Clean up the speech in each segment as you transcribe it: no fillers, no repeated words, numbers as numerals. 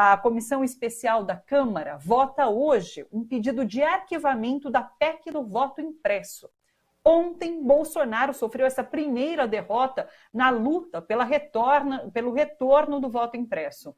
A Comissão Especial da Câmara vota hoje um pedido de arquivamento da PEC do voto impresso. Ontem, Bolsonaro sofreu essa primeira derrota na luta pelo retorno do voto impresso.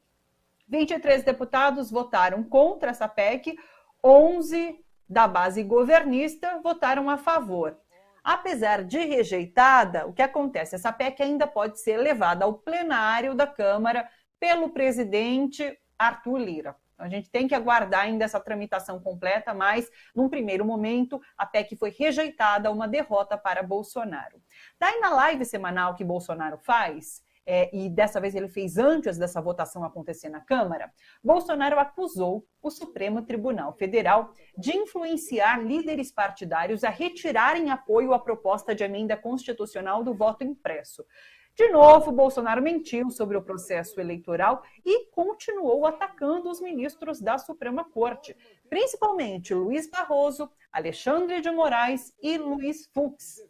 23 deputados votaram contra essa PEC, 11 da base governista votaram a favor. Apesar de rejeitada, o que acontece? Essa PEC ainda pode ser levada ao plenário da Câmara pelo presidente Arthur Lira. A gente tem que aguardar ainda essa tramitação completa, mas, num primeiro momento, a PEC foi rejeitada, uma derrota para Bolsonaro. Daí, na live semanal que Bolsonaro faz, e dessa vez ele fez antes dessa votação acontecer na Câmara, Bolsonaro acusou o Supremo Tribunal Federal de influenciar líderes partidários a retirarem apoio à proposta de emenda constitucional do voto impresso. De novo, Bolsonaro mentiu sobre o processo eleitoral e continuou atacando os ministros da Suprema Corte, principalmente Luiz Barroso, Alexandre de Moraes e Luiz Fux.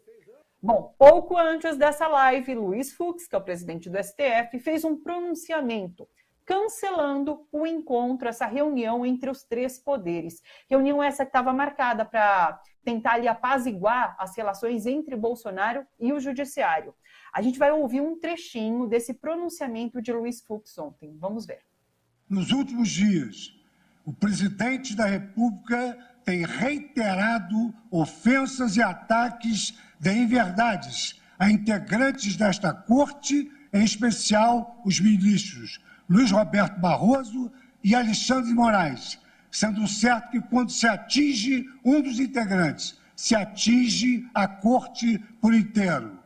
Bom, pouco antes dessa live, Luiz Fux, que é o presidente do STF, fez um pronunciamento cancelando o encontro, essa reunião entre os três poderes. Reunião essa que estava marcada para tentar ali apaziguar as relações entre Bolsonaro e o Judiciário. A gente vai ouvir um trechinho desse pronunciamento de Luiz Fux ontem. Vamos ver. Nos últimos dias, o presidente da República tem reiterado ofensas e ataques de inverdades a integrantes desta corte, em especial os ministros Luiz Roberto Barroso e Alexandre de Moraes, sendo certo que quando se atinge um dos integrantes, se atinge a corte por inteiro.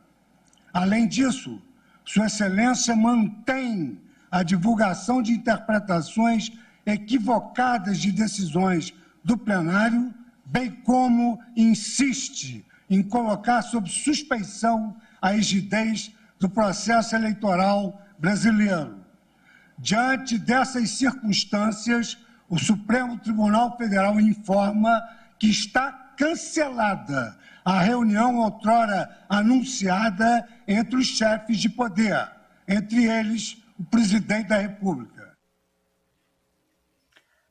Além disso, Sua Excelência mantém a divulgação de interpretações equivocadas de decisões do plenário, bem como insiste em colocar sob suspeição a rigidez do processo eleitoral brasileiro. Diante dessas circunstâncias, o Supremo Tribunal Federal informa que está cancelada a reunião outrora anunciada entre os chefes de poder, entre eles o presidente da República.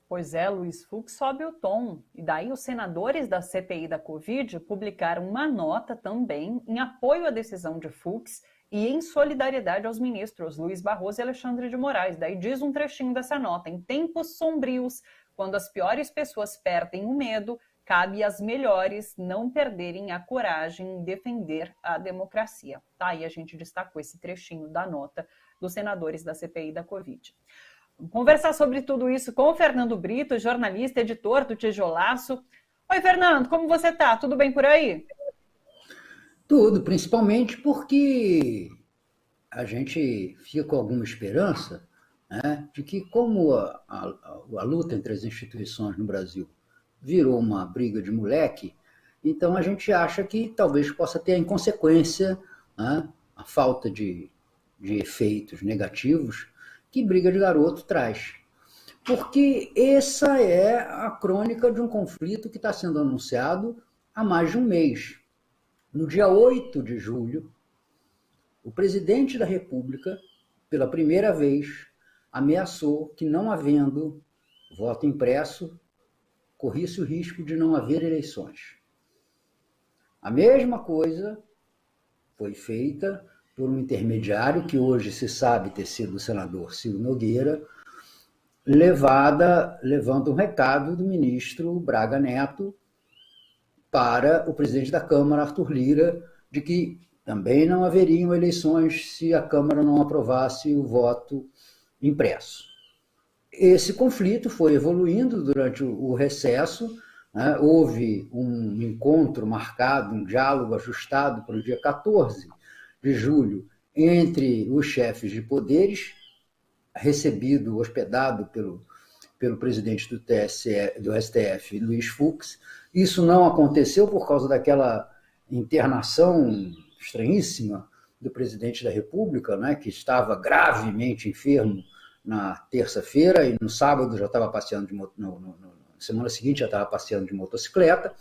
Pois é, Luiz Fux sobe o tom. E daí os senadores da CPI da Covid publicaram uma nota também em apoio à decisão de Fux e em solidariedade aos ministros Luiz Barroso e Alexandre de Moraes. Daí diz um trechinho dessa nota: em tempos sombrios, quando as piores pessoas perdem o medo, cabe às melhores não perderem a coragem em defender a democracia. Tá aí, a gente destacou esse trechinho da nota dos senadores da CPI da Covid. Vamos conversar sobre tudo isso com o Fernando Brito, jornalista, editor do Tijolaço. Oi, Fernando, como você tá? Tudo bem por aí? Tudo, principalmente porque a gente fica com alguma esperança, né, de que como a luta entre as instituições no Brasil virou uma briga de moleque, então a gente acha que talvez possa ter a inconsequência, né, a falta de efeitos negativos que briga de garoto traz. Porque essa é a crônica de um conflito que está sendo anunciado há mais de um mês. No dia 8 de julho, o presidente da República, pela primeira vez, ameaçou que, não havendo voto impresso, corria-se o risco de não haver eleições. A mesma coisa foi feita por um intermediário, que hoje se sabe ter sido o senador Ciro Nogueira, levando um recado do ministro Braga Neto para o presidente da Câmara, Arthur Lira, de que também não haveriam eleições se a Câmara não aprovasse o voto impresso. Esse conflito foi evoluindo durante o recesso, né? Houve um encontro marcado, um diálogo ajustado para o dia 14 de julho entre os chefes de poderes, hospedado pelo presidente do STF, Luiz Fux. Isso não aconteceu por causa daquela internação estranhíssima do presidente da República, né, que estava gravemente enfermo na terça-feira e no sábado já estava passeando na semana seguinte já estava passeando de motocicleta,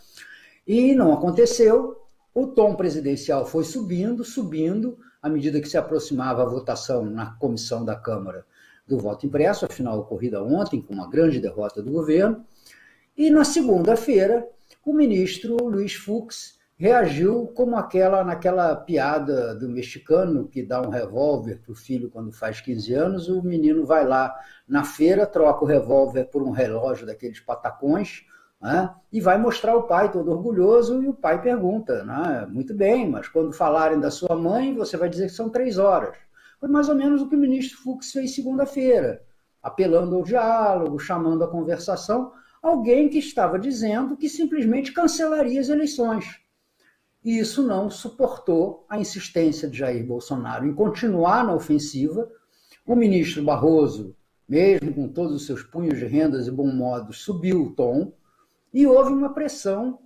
e não aconteceu. O tom presidencial foi subindo, à medida que se aproximava a votação na comissão da Câmara do voto impresso, afinal ocorrida ontem, com uma grande derrota do governo. E na segunda-feira, o ministro Luiz Fux reagiu como naquela piada do mexicano que dá um revólver para o filho quando faz 15 anos, o menino vai lá na feira, troca o revólver por um relógio daqueles patacões, né, e vai mostrar o pai todo orgulhoso, e o pai pergunta, né, muito bem, mas quando falarem da sua mãe, você vai dizer que são 3 horas. Foi mais ou menos o que o ministro Fux fez segunda-feira, apelando ao diálogo, chamando a conversação, alguém que estava dizendo que simplesmente cancelaria as eleições. E isso não suportou a insistência de Jair Bolsonaro em continuar na ofensiva. O ministro Barroso, mesmo com todos os seus punhos de rendas e bom modos, subiu o tom e houve uma pressão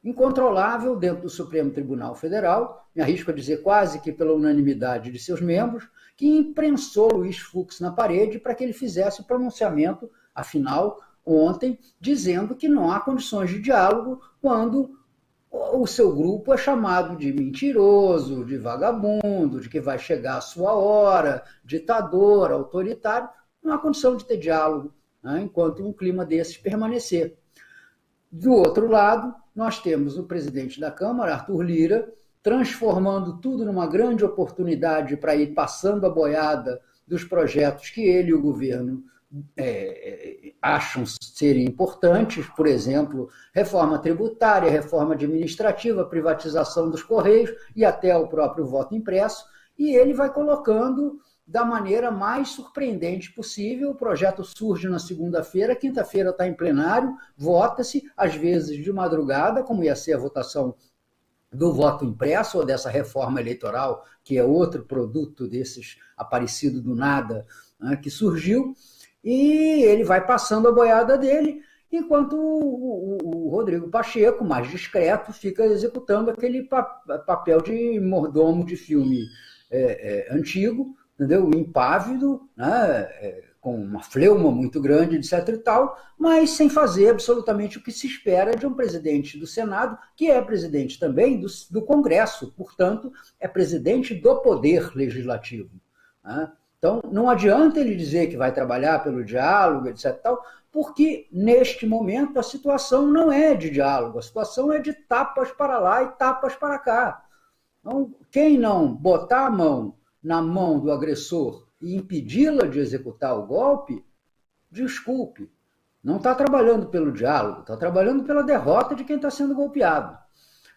incontrolável dentro do Supremo Tribunal Federal, me arrisco a dizer quase que pela unanimidade de seus membros, que imprensou Luiz Fux na parede para que ele fizesse o pronunciamento, afinal, ontem, dizendo que não há condições de diálogo quando o seu grupo é chamado de mentiroso, de vagabundo, de que vai chegar a sua hora, ditador, autoritário. Não há condição de ter diálogo, né, enquanto um clima desses permanecer. Do outro lado, nós temos o presidente da Câmara, Arthur Lira, transformando tudo numa grande oportunidade para ir passando a boiada dos projetos que ele e o governo acham serem importantes, por exemplo, reforma tributária, reforma administrativa, privatização dos Correios e até o próprio voto impresso, e ele vai colocando da maneira mais surpreendente possível. O projeto surge na segunda-feira, quinta-feira está em plenário, vota-se, às vezes de madrugada, como ia ser a votação do voto impresso ou dessa reforma eleitoral, que é outro produto desses aparecido do nada, né, que surgiu, e ele vai passando a boiada dele, enquanto o Rodrigo Pacheco, mais discreto, fica executando aquele papel de mordomo de filme antigo, entendeu? Impávido, né? Com uma fleuma muito grande, etc. e tal, mas sem fazer absolutamente o que se espera de um presidente do Senado, que é presidente também do Congresso, portanto, é presidente do Poder Legislativo, né? Então, não adianta ele dizer que vai trabalhar pelo diálogo, etc. e tal, porque, neste momento, a situação não é de diálogo, a situação é de tapas para lá e tapas para cá. Então, quem não botar a mão na mão do agressor e impedi-la de executar o golpe, desculpe, não está trabalhando pelo diálogo, está trabalhando pela derrota de quem está sendo golpeado.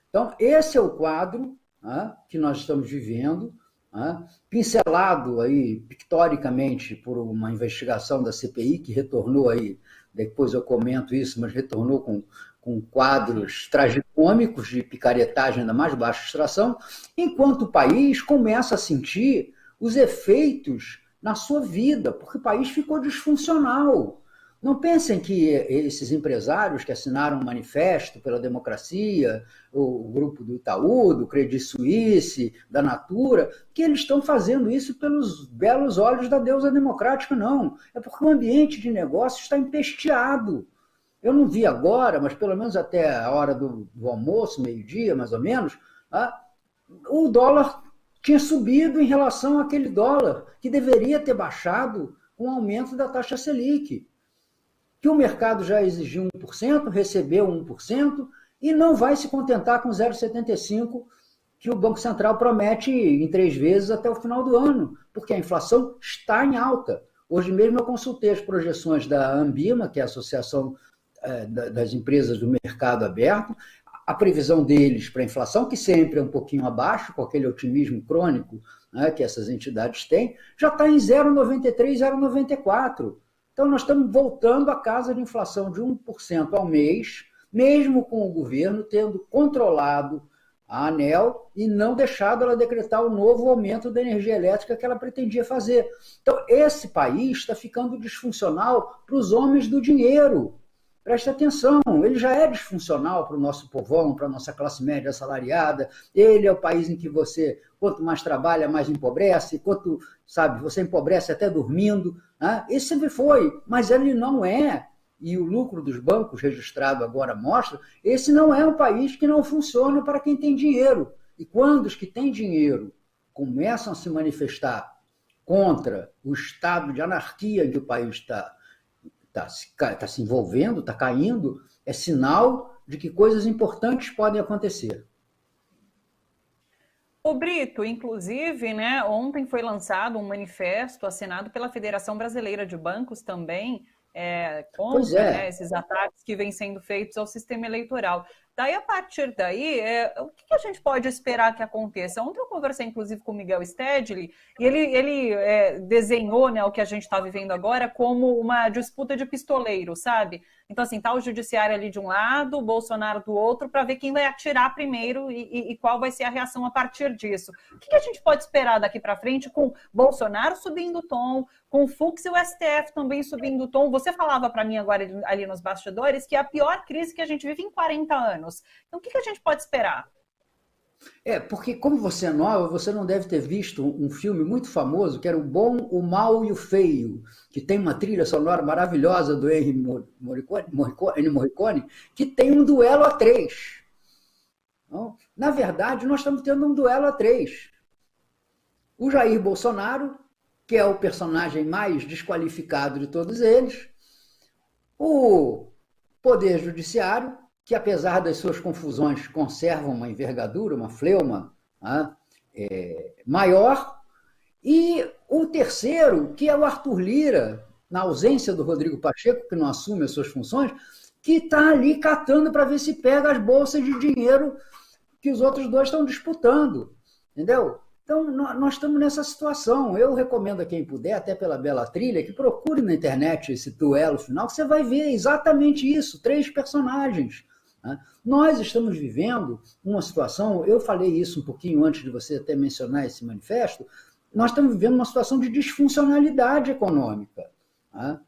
Então, esse é o quadro, né, que nós estamos vivendo, né, pincelado aí pictoricamente por uma investigação da CPI, que retornou aí, depois eu comento isso, mas retornou com quadros tragicômicos de picaretagem da mais baixa extração, enquanto o país começa a sentir os efeitos na sua vida, porque o país ficou disfuncional. Não pensem que esses empresários que assinaram um manifesto pela democracia, o grupo do Itaú, do Credit Suisse, da Natura, que eles estão fazendo isso pelos belos olhos da deusa democrática, não. É porque o ambiente de negócio está empesteado. Eu não vi agora, mas pelo menos até a hora do almoço, meio-dia, mais ou menos, o dólar tinha subido em relação àquele dólar que deveria ter baixado com o aumento da taxa Selic, que o mercado já exigiu 1%, recebeu 1%, e não vai se contentar com 0,75% que o Banco Central promete em 3 vezes até o final do ano, porque a inflação está em alta. Hoje mesmo eu consultei as projeções da Ambima, que é a Associação das Empresas do Mercado Aberto, a previsão deles para a inflação, que sempre é um pouquinho abaixo, com aquele otimismo crônico, né, que essas entidades têm, já está em 0,93%, 0,94%. Então, nós estamos voltando à casa de inflação de 1% ao mês, mesmo com o governo tendo controlado a ANEEL e não deixado ela decretar o novo aumento da energia elétrica que ela pretendia fazer. Então, esse país está ficando disfuncional para os homens do dinheiro. Preste atenção, ele já é disfuncional para o nosso povão, para a nossa classe média assalariada. Ele é o país em que você, quanto mais trabalha, mais empobrece, quanto, sabe, você empobrece até dormindo, né? Esse sempre foi, mas ele não é, e o lucro dos bancos registrado agora mostra, esse não é um país que não funciona para quem tem dinheiro. E quando os que têm dinheiro começam a se manifestar contra o estado de anarquia em que o país está se envolvendo, está caindo, é sinal de que coisas importantes podem acontecer. O Brito, inclusive, né, ontem foi lançado um manifesto assinado pela Federação Brasileira de Bancos também, contra né, esses ataques que vêm sendo feitos ao sistema eleitoral. Daí, a partir daí, o que a gente pode esperar que aconteça? Ontem eu conversei, inclusive, com o Miguel Stedley, e ele desenhou né, o que a gente está vivendo agora como uma disputa de pistoleiro, sabe? Então, assim, tá o judiciário ali de um lado, o Bolsonaro do outro, para ver quem vai atirar primeiro e qual vai ser a reação a partir disso. O que a gente pode esperar daqui para frente com Bolsonaro subindo o tom, com o Fux e o STF também subindo o tom? Você falava para mim agora ali nos bastidores que é a pior crise que a gente vive em 40 anos. Então, o que a gente pode esperar? Porque como você é nova, você não deve ter visto um filme muito famoso, que era O Bom, o Mal e o Feio, que tem uma trilha sonora maravilhosa do Ennio Morricone, que tem um duelo a 3. Então, na verdade, nós estamos tendo um duelo a 3. O Jair Bolsonaro, que é o personagem mais desqualificado de todos eles, o Poder Judiciário, que apesar das suas confusões conservam uma envergadura, uma fleuma maior, e o terceiro, que é o Arthur Lira, na ausência do Rodrigo Pacheco, que não assume as suas funções, que está ali catando para ver se pega as bolsas de dinheiro que os outros dois estão disputando, entendeu? Então, nós estamos nessa situação. Eu recomendo a quem puder, até pela bela trilha, que procure na internet esse duelo final, que você vai ver exatamente isso, 3 personagens. Nós estamos vivendo uma situação, eu falei isso um pouquinho antes de você até mencionar esse manifesto, nós estamos vivendo uma situação de disfuncionalidade econômica.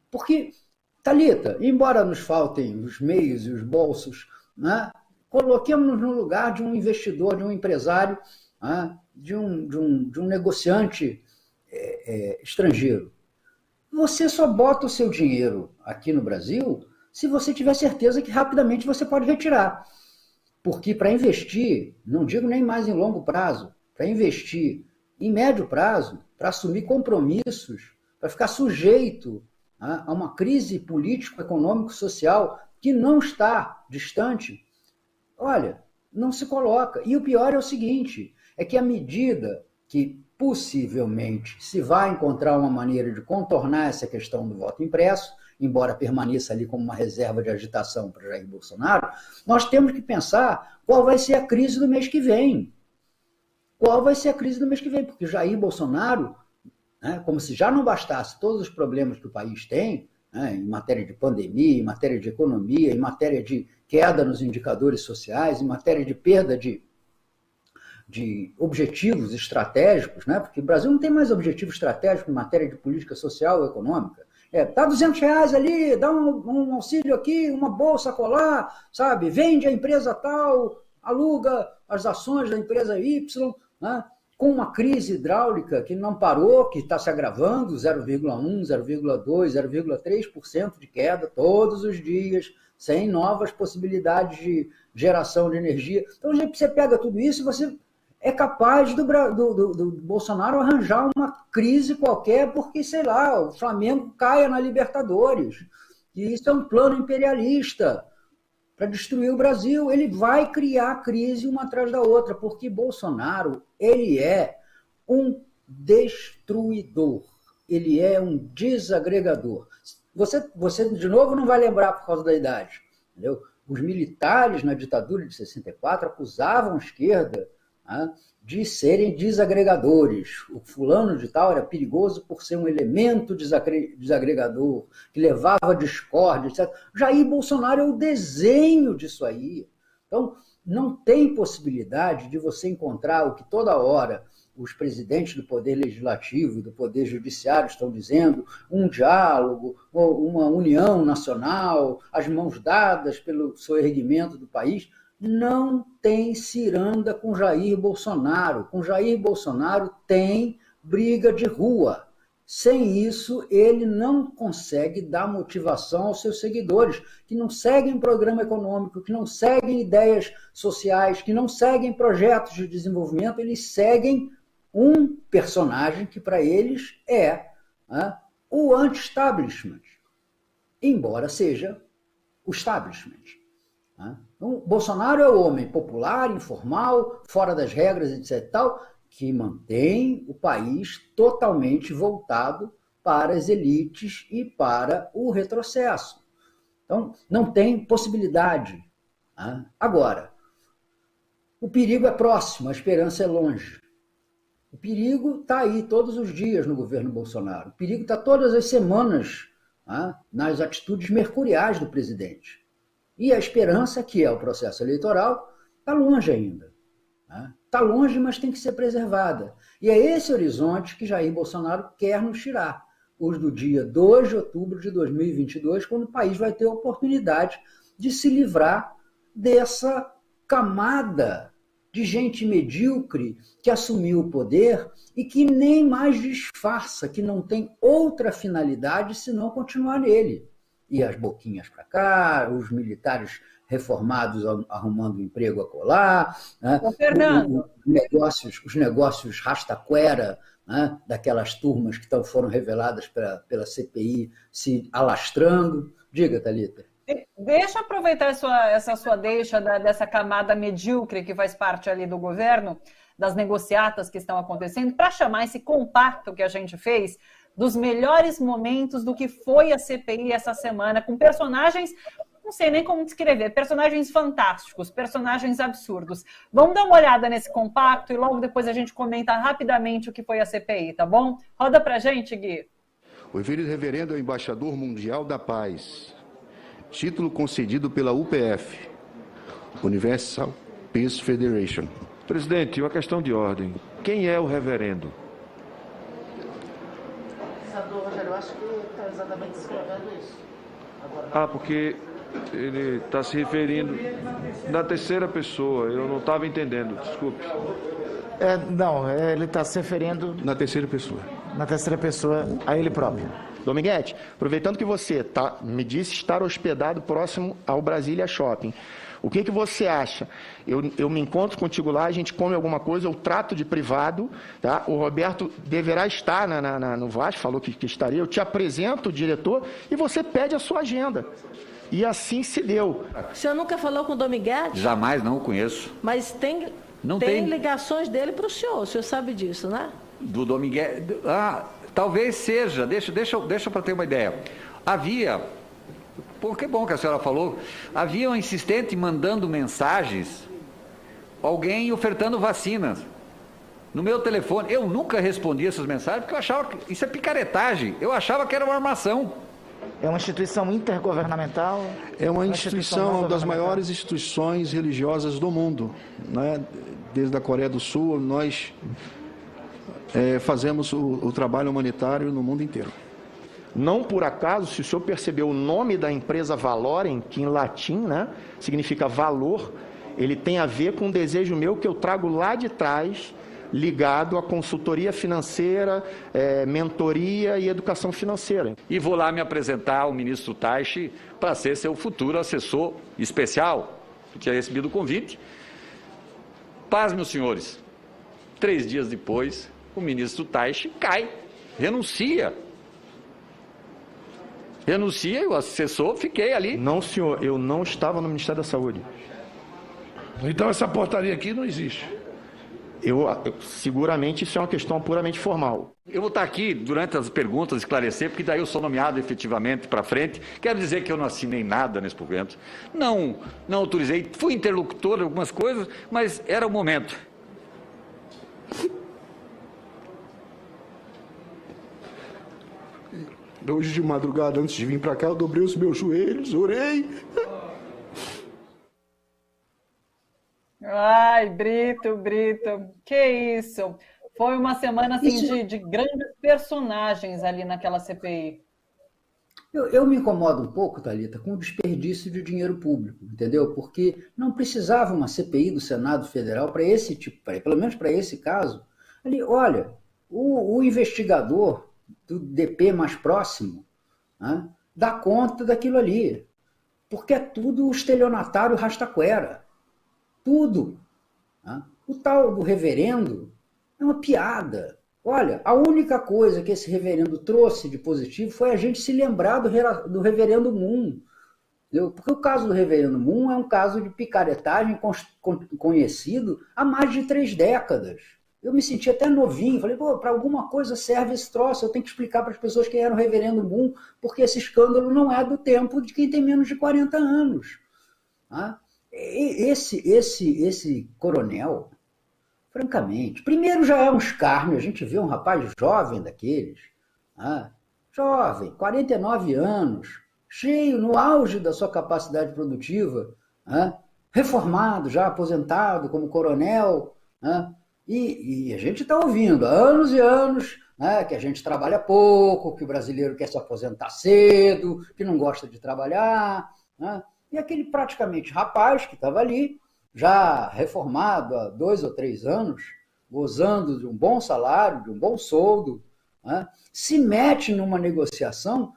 Porque, Thalita, embora nos faltem os meios e os bolsos, coloquemos-nos no lugar de um investidor, de um empresário, de um negociante estrangeiro. Você só bota o seu dinheiro aqui no Brasil se você tiver certeza que rapidamente você pode retirar. Porque para investir, não digo nem mais em longo prazo, para investir em médio prazo, para assumir compromissos, para ficar sujeito a uma crise político-econômico-social que não está distante, olha, não se coloca. E o pior é o seguinte, é que à medida que possivelmente se vai encontrar uma maneira de contornar essa questão do voto impresso, embora permaneça ali como uma reserva de agitação para Jair Bolsonaro, nós temos que pensar qual vai ser a crise do mês que vem. Qual vai ser a crise do mês que vem? Porque Jair Bolsonaro, como se já não bastasse todos os problemas que o país tem, em matéria de pandemia, em matéria de economia, em matéria de queda nos indicadores sociais, em matéria de perda de objetivos estratégicos, porque o Brasil não tem mais objetivo estratégico em matéria de política social ou econômica. Dá R$200 ali, dá um auxílio aqui, uma bolsa colar, sabe? Vende a empresa tal, aluga as ações da empresa Y, com uma crise hidráulica que não parou, que está se agravando, 0,1%, 0,2%, 0,3% de queda todos os dias, sem novas possibilidades de geração de energia. Então, você pega tudo isso e você é capaz do Bolsonaro arranjar uma crise qualquer porque, sei lá, o Flamengo caia na Libertadores. E isso é um plano imperialista para destruir o Brasil. Ele vai criar crise uma atrás da outra, porque Bolsonaro, ele é um destruidor, ele é um desagregador. Você de novo, não vai lembrar por causa da idade, entendeu? Os militares na ditadura de 64 acusavam a esquerda de serem desagregadores. O fulano de tal era perigoso por ser um elemento desagregador, que levava a discórdia, etc. Jair Bolsonaro é o desenho disso aí. Então, não tem possibilidade de você encontrar o que toda hora os presidentes do Poder Legislativo e do Poder Judiciário estão dizendo, um diálogo, uma união nacional, as mãos dadas pelo soerguimento do país. Não tem ciranda com Jair Bolsonaro. Com Jair Bolsonaro tem briga de rua. Sem isso, ele não consegue dar motivação aos seus seguidores, que não seguem programa econômico, que não seguem ideias sociais, que não seguem projetos de desenvolvimento, eles seguem um personagem que para eles é, né, o anti-establishment, embora seja o establishment. Né? Então, Bolsonaro é o homem popular, informal, fora das regras, etc. Tal, que mantém o país totalmente voltado para as elites e para o retrocesso. Então, não tem possibilidade. Né? Agora, o perigo é próximo, a esperança é longe. O perigo está aí todos os dias no governo Bolsonaro. O perigo está todas as semanas, né, nas atitudes mercuriais do presidente. E a esperança, que é o processo eleitoral, está longe ainda. Está longe, mas tem que ser preservada. E é esse horizonte que Jair Bolsonaro quer nos tirar. Os do dia 2 de outubro de 2022, quando o país vai ter a oportunidade de se livrar dessa camada de gente medíocre que assumiu o poder e que nem mais disfarça, que não tem outra finalidade senão continuar nele. E as boquinhas para cá, os militares reformados arrumando emprego acolá, né? Fernando. Os negócios rastaquera, né? Daquelas turmas que foram reveladas pela CPI se alastrando. Diga, Thalita. Deixa eu aproveitar essa sua deixa dessa camada medíocre que faz parte ali do governo, das negociatas que estão acontecendo, para chamar esse compacto que a gente fez dos melhores momentos do que foi a CPI essa semana, com personagens, não sei nem como descrever, personagens fantásticos, personagens absurdos. Vamos dar uma olhada nesse compacto e logo depois a gente comenta rapidamente o que foi a CPI, tá bom? Roda pra gente, Gui. O reverendo é o embaixador mundial da paz. Título concedido pela UPF, Universal Peace Federation. Presidente, uma questão de ordem. Quem é o reverendo? Senador Rogério, eu acho que está exatamente escrevendo isso. Agora, Porque ele está se referindo na terceira pessoa. Eu não estava entendendo, desculpe. ele está se referindo Na terceira pessoa. na terceira pessoa a ele próprio. Dominguete, aproveitando que você me disse estar hospedado próximo ao Brasília Shopping, o que você acha? Eu me encontro contigo lá, a gente come alguma coisa, eu trato de privado, tá? O Roberto deverá estar no Vasco, falou que estaria, eu te apresento o diretor e você pede a sua agenda. E assim se deu. O senhor nunca falou com o Dominguete? Jamais, não o conheço. Mas tem ligações dele para o senhor sabe disso, né? Do Dominguete? Talvez seja, deixa para ter uma ideia. Que bom que a senhora falou, havia um insistente mandando mensagens, alguém ofertando vacinas no meu telefone. Eu nunca respondi essas mensagens porque eu achava que isso é picaretagem, eu achava que era uma armação. É uma instituição intergovernamental? É uma instituição das maiores instituições religiosas do mundo, né? Desde a Coreia do Sul, nós fazemos o trabalho humanitário no mundo inteiro. Não por acaso, se o senhor percebeu o nome da empresa Valorem, que em latim, né, significa valor, ele tem a ver com um desejo meu que eu trago lá de trás, ligado à consultoria financeira, mentoria e educação financeira. E vou lá me apresentar ao ministro Taishi para ser seu futuro assessor especial. Eu tinha recebido o convite. Paz, meus senhores. 3 dias depois, o ministro Taishi cai, renuncia e o assessor, fiquei ali. Não, senhor, eu não estava no Ministério da Saúde. Então essa portaria aqui não existe. Seguramente isso é uma questão puramente formal. Eu vou estar aqui durante as perguntas esclarecer, porque daí eu sou nomeado efetivamente para frente. Quero dizer que eu não assinei nada nesse documento, não autorizei, fui interlocutor de algumas coisas, mas era o momento. Hoje de madrugada, antes de vir para cá, eu dobrei os meus joelhos, orei. Ai, Brito, que isso? Foi uma semana assim, de grandes personagens ali naquela CPI. Eu me incomodo um pouco, Thalita, com o desperdício de dinheiro público, entendeu? Porque não precisava uma CPI do Senado Federal para esse tipo, pelo menos para esse caso. Ali, olha, o investigador do DP mais próximo, né, dá conta daquilo ali, porque é tudo estelionatário rastaquera. Tudo. Né? O tal do reverendo É uma piada. Olha, a única coisa que esse reverendo trouxe de positivo foi a gente se lembrar do reverendo Moon. Porque o caso do reverendo Moon é um caso de picaretagem conhecido há mais de 3 décadas. Eu me senti até novinho, falei, pô, para alguma coisa serve esse troço, eu tenho que explicar para as pessoas quem era o reverendo Moon, porque esse escândalo não é do tempo de quem tem menos de 40 anos. Tá? Esse coronel, francamente, primeiro já é um escárnio, a gente vê um rapaz jovem daqueles, jovem, 49 anos, cheio, no auge da sua capacidade produtiva, reformado, já aposentado como coronel, e a gente está ouvindo há anos e anos que a gente trabalha pouco, que o brasileiro quer se aposentar cedo, que não gosta de trabalhar, e aquele praticamente rapaz que estava ali, já reformado há 2 ou 3 anos, gozando de um bom salário, de um bom soldo, se mete numa negociação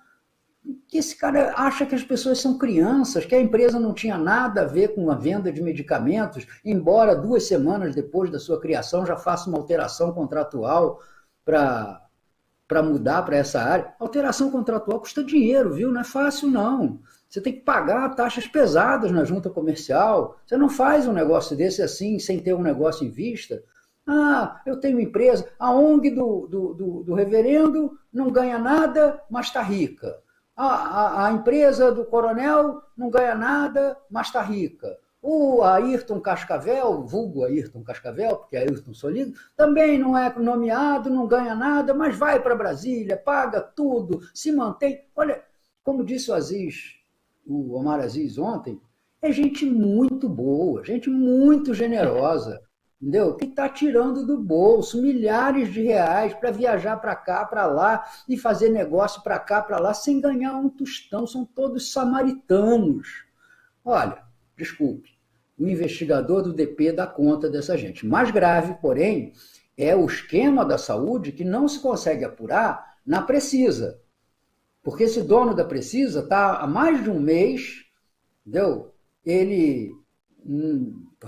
que esse cara acha que as pessoas são crianças, que a empresa não tinha nada a ver com a venda de medicamentos, embora 2 semanas depois da sua criação já faça uma alteração contratual para mudar para essa área. Alteração contratual custa dinheiro, viu? Não é fácil, não. Você tem que pagar taxas pesadas na junta comercial. Você não faz um negócio desse assim, sem ter um negócio em vista. Eu tenho empresa. A ONG do reverendo não ganha nada, mas está rica. A empresa do coronel não ganha nada, mas está rica. O Ayrton Cascavel, vulgo Ayrton Cascavel, porque é Ayrton Solido, também não é nomeado, não ganha nada, mas vai para Brasília, paga tudo, se mantém. Olha, como disse o Omar Aziz ontem, é gente muito boa, gente muito generosa, entendeu? Que está tirando do bolso milhares de reais para viajar para cá, para lá, e fazer negócio para cá, para lá, sem ganhar um tostão. São todos samaritanos. Olha, desculpe, o investigador do DP dá conta dessa gente. Mais grave, porém, é o esquema da saúde que não se consegue apurar na Precisa. Porque esse dono da Precisa está há mais de um mês, entendeu? Ele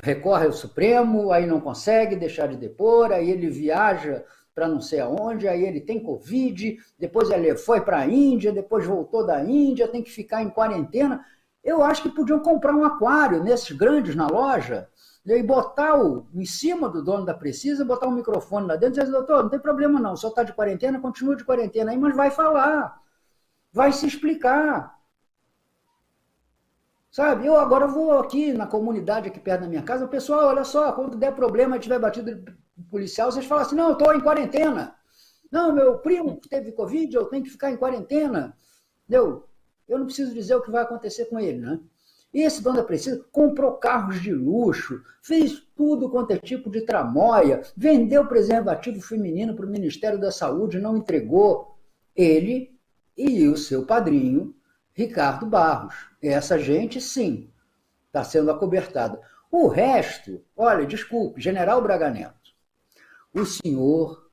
recorre ao Supremo, aí não consegue deixar de depor, aí ele viaja para não sei aonde, aí ele tem Covid, depois ele foi para a Índia, depois voltou da Índia, tem que ficar em quarentena. Eu acho que podiam comprar um aquário nesses grandes na loja e botar em cima do dono da Precisa, botar um microfone lá dentro e dizer, doutor, não tem problema não, o senhor está de quarentena, continua de quarentena aí, mas vai falar, vai se explicar. Sabe, eu agora vou aqui na comunidade aqui perto da minha casa, o pessoal, olha só, quando der problema e tiver batido policial, vocês falam assim, não, eu estou em quarentena. Não, meu primo teve Covid, eu tenho que ficar em quarentena. Entendeu? Eu não preciso dizer o que vai acontecer com ele, né? E esse dono da Precisa comprou carros de luxo, fez tudo quanto é tipo de tramóia, vendeu preservativo feminino para o Ministério da Saúde, não entregou. Ele e o seu padrinho, Ricardo Barros. Essa gente, sim, está sendo acobertada. O resto, olha, desculpe, General Braga Neto, o senhor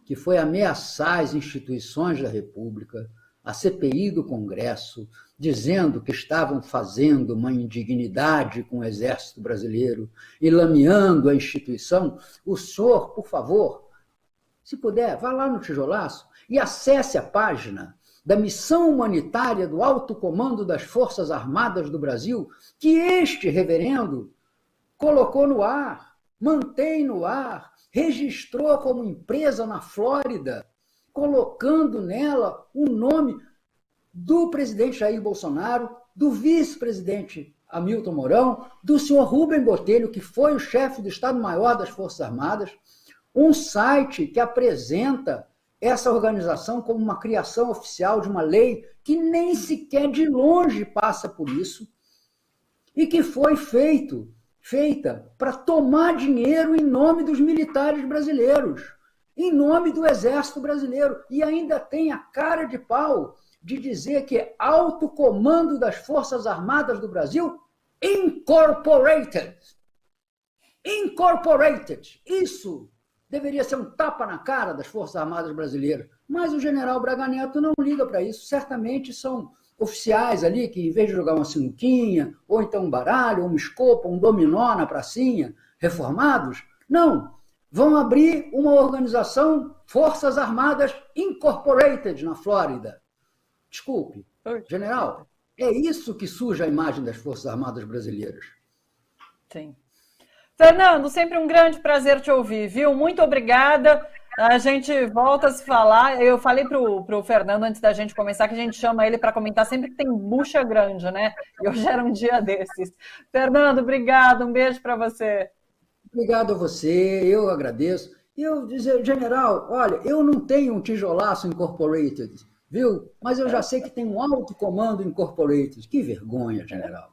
que foi ameaçar as instituições da República, a CPI do Congresso, dizendo que estavam fazendo uma indignidade com o Exército Brasileiro e lameando a instituição, o senhor, por favor, se puder, vá lá no Tijolaço e acesse a página da Missão Humanitária do Alto Comando das Forças Armadas do Brasil, que este reverendo colocou no ar, mantém no ar, registrou como empresa na Flórida, colocando nela o nome do presidente Jair Bolsonaro, do vice-presidente Hamilton Mourão, do senhor Rubem Botelho, que foi o chefe do Estado-Maior das Forças Armadas, um site que apresenta essa organização como uma criação oficial de uma lei que nem sequer de longe passa por isso e que foi feita para tomar dinheiro em nome dos militares brasileiros, em nome do Exército Brasileiro, e ainda tem a cara de pau de dizer que é Alto Comando das Forças Armadas do Brasil Incorporated. Incorporated. Isso deveria ser um tapa na cara das Forças Armadas brasileiras. Mas o general Braga Neto não liga para isso. Certamente são oficiais ali que, em vez de jogar uma sinuquinha, ou então um baralho, ou uma escopa, um dominó na pracinha, reformados, não. vão abrir uma organização Forças Armadas Incorporated na Flórida. Desculpe, general, é isso que suja a imagem das Forças Armadas brasileiras. Sim. Fernando, sempre um grande prazer te ouvir, viu? Muito obrigada. A gente volta a se falar. Eu falei pro Fernando, antes da gente começar, que a gente chama ele para comentar sempre que tem bucha grande, né? E hoje era um dia desses. Fernando, obrigado. Um beijo para você. Obrigado a você, eu agradeço. E eu dizer, general, olha, eu não tenho um tijolaço incorporated, viu? Mas eu já sei que tem um alto comando incorporated. Que vergonha, general.